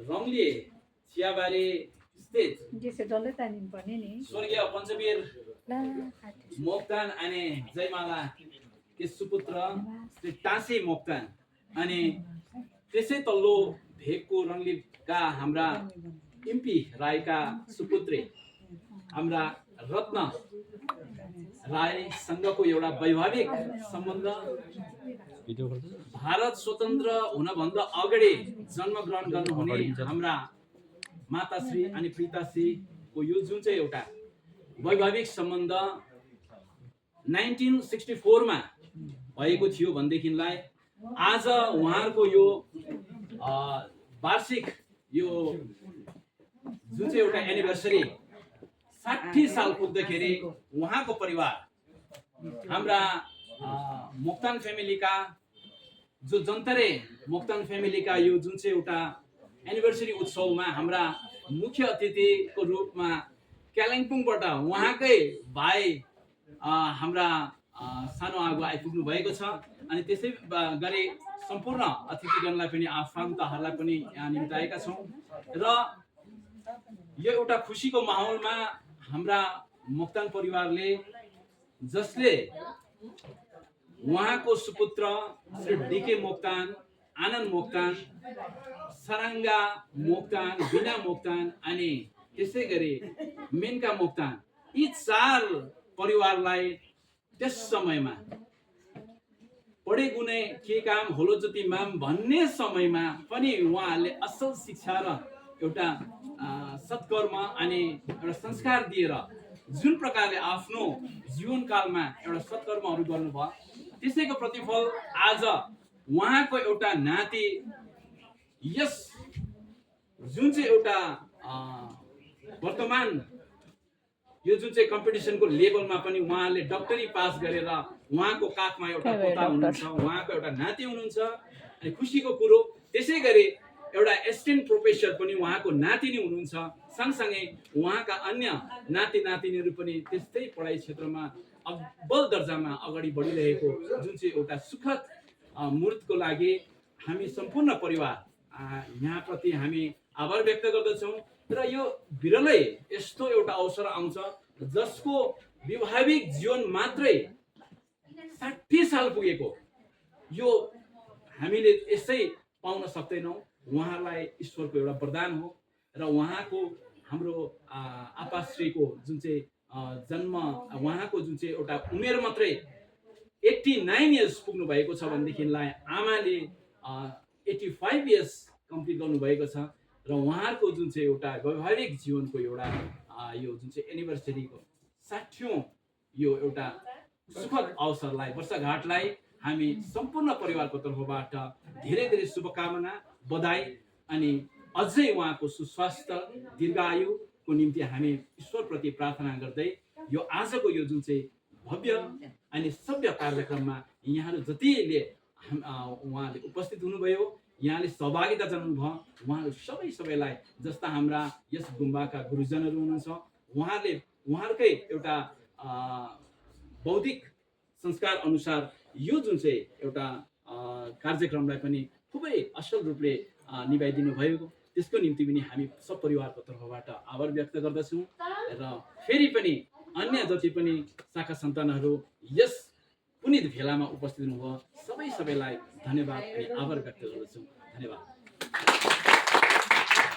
रङली चियाबारी स्थित जिसे डल्लै तानिनु पर्ने नि स्वर्गीय पञ्चवीर मोक्तान अनि जयमाला के सुपुत्र श्री टाँसे मोक्तान अनि त्यसै तल्लो भेगको रङलीका हाम्रा एमपी राईका सुपुत्री हाम्रा रत्न राईसँगको एउटा वैवाहिक सम्बन्ध भारत स्वतन्त्र हुनभन्दा अगाडि जन्मग्रहण गर्नुहुने हाम्रा माताश्री अनि पिताश्रीको यो जुन चाहिँ एउटा वैवाहिक सम्बन्ध 1964 मा भएको थियो भनेदेखिलाई आज उहाँहरूको यो वार्षिक यो जुन चाहिँ एउटा एनिभर्सरी 60 साल पुग्दाखेरि उहाँको परिवार हाम्रा मोक्तान फ्यामिलीका जो जन्तरे मोक्तान फ्यामिलीका यो जुन चाहिँ एउटा एनिभर्सरी उत्सवमा हाम्रा मुख्य अतिथिको रूपमा कालिम्पोङबाट उहाँकै भाइ हाम्रा सानो आगो आइपुग्नु भएको छ अनि त्यसै गरी सम्पूर्ण अतिथिगणलाई पनि आफन्तहरूलाई पनि यहाँ निम्ताएका छौँ र यो एउटा खुसीको माहौलमा हाम्रा मोक्तान परिवारले जसले उहाँको सुपुत्र श्री डीके मोक्तान आनन्द मोक्तान सराङ्गा मोक्तान बिना मोक्तान अनि त्यसै गरी मेनका मोक्तान यी 4 परिवारलाई त्यस समयमा पढे गुणे के काम होलो जति माम भन्ने समयमा पनि उहाँहरूले असल शिक्षा र एउटा सत्कर्म अनि एउटा संस्कार दिएर जुन प्रकारले आफ्नो जीवनकालमा एउटा सत्कर्महरू गर्नुभयो त्यसैको प्रतिफल आज उहाँको एउटा नाति यस जुन चाहिँ एउटा वर्तमान यो जुन चाहिँ कम्पिटिसनको लेभलमा पनि उहाँले डक्टरी पास गरेर उहाँको काखमा एउटा पोता हुनुहुन्छ उहाँको एउटा नाति हुनुहुन्छ अनि खुसीको कुरो त्यसै गरी एउटा एसिस्टेन्ट प्रोफेसर पनि उहाँको नातिनी हुनुहुन्छ सँगसँगै उहाँका अन्य नाति नातिनीहरू पनि त्यस्तै पढाइ क्षेत्रमा अव्वल दर्जामा अगाडि बढिरहेको जुन चाहिँ एउटा सुखद मुहूर्तको लागि हामी सम्पूर्ण परिवार यहाँप्रति हामी आभार व्यक्त गर्दछौँ र यो विरलै यस्तो एउटा अवसर आउँछ जसको वैवाहिक जीवन मात्रै 60 साल पुगेको यो हामीले यसै पाउन सक्दैनौँ उहाँलाई ईश्वरको एउटा वरदान हो र उहाँको हाम्रो आपाश्रीको जुन चाहिँ जन्म उहाँको जुन चाहिँ एउटा उमेर मात्रै 89 इयर्स पुग्नु भएको छ भनेदेखिलाई आमाले 85 इयर्स कम्प्लिट गर्नुभएको छ र उहाँहरूको जुन चाहिँ एउटा वैवाहिक जीवनको एउटा यो जुन चाहिँ एनिभर्सरीको 60औं यो एउटा सुखद अवसरलाई वर्षगाँठलाई हामी सम्पूर्ण परिवारको तर्फबाट धेरै धेरै शुभकामना बधाई अनि अझै उहाँको सुस्वास्थ्य दीर्घायुको निम्ति हामी ईश्वरप्रति प्रार्थना गर्दै यो आजको यो जुन चाहिँ भव्य अनि सभ्य कार्यक्रममा यहाँहरू जतिले उहाँले उपस्थित हुनुभयो यहाँले सहभागिता जनाउनुभयो उहाँहरू सबैलाई जस्ता हाम्रा यस गुम्बाका गुरुजनहरू हुनुहुन्छ उहाँहरूकै एउटा बौद्धिक संस्कार अनुसार यो जुन चाहिँ एउटा कार्यक्रमलाई पनि खुबै असल रूपले निभाइदिनु भएको त्यसको निम्ति पनि हामी सब परिवारको तर्फबाट आभार व्यक्त गर्दछौँ र फेरि पनि अन्य जति पनि शाखा सन्तानहरू यस पुनित भेलामा उपस्थित हुनुभयो सबैलाई धन्यवाद अनि आभार व्यक्त गर्दछौँ। धन्यवाद।